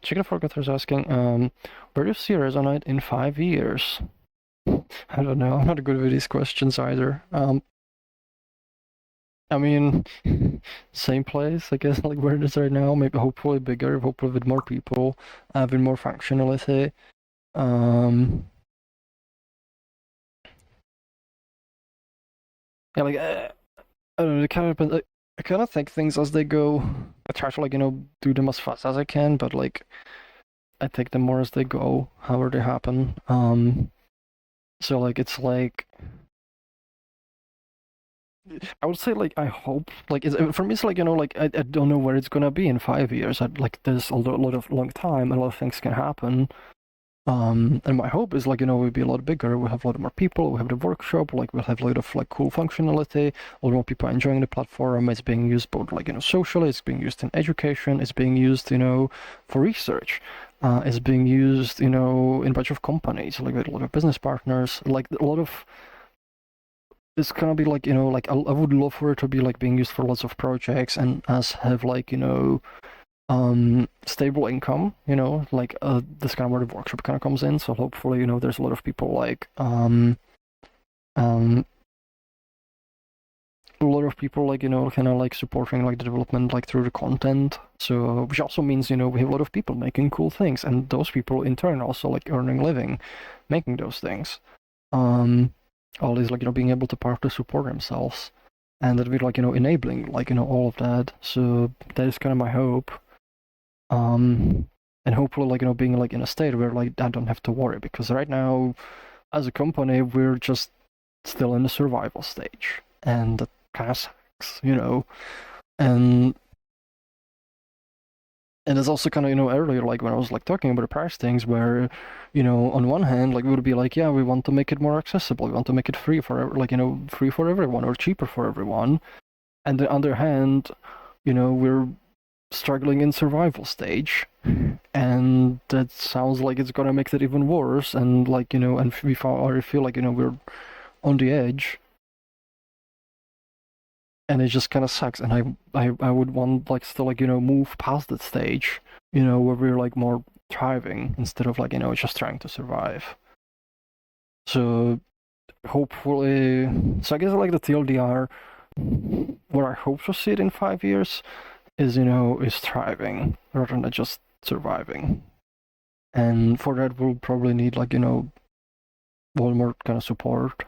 Chicken Forgetter is asking, where do you see Resonite in 5 years? I don't know. I'm not good with these questions either. I mean, same place, I guess, like where it is right now. Maybe hopefully bigger, hopefully with more people, with more functionality. Yeah, like I don't know. It kind of depends. I kind of think things as they go. I try to do them as fast as I can, but like I take them more as they go, however they happen. So like it's like I would say like I hope like for me it's like like I don't know where it's gonna be in 5 years. Like there's a lot of long time, and a lot of things can happen. And my hope is like we'll be a lot bigger. We'll have a lot more people. We have the workshop. Like we'll have a lot of like cool functionality. A lot more people are enjoying the platform. It's being used both like socially. It's being used in education. It's being used for research. It's being used in a bunch of companies. Like with a lot of business partners. Like a lot of it's gonna be like like I would love for it to be like being used for lots of projects and us have like stable income, like this kind of where the workshop kind of comes in. So hopefully there's a lot of people like um a lot of people like kind of like supporting like the development like through the content. So which also means we have a lot of people making cool things, and those people in turn also like earning living making those things. All these like being able to partly support themselves, and that we're like enabling like all of that. So that is kind of my hope. And hopefully like being like in a state where like I don't have to worry, because right now as a company we're just still in the survival stage, and that kind of sucks, and it's also kind of earlier like when I was like talking about the price things where on one hand like we would be like, yeah, we want to make it more accessible, we want to make it free for like free for everyone or cheaper for everyone, and on the other hand we're struggling in survival stage, and that sounds like it's gonna make it even worse, and like and we already feel like we're on the edge, and it just kind of sucks. And I would want like still like move past that stage, where we're like more thriving instead of like just trying to survive. So hopefully, so I guess like the TLDR, where I hope to see it in 5 years is is thriving rather than just surviving. And for that we'll probably need like Walmart kind of support,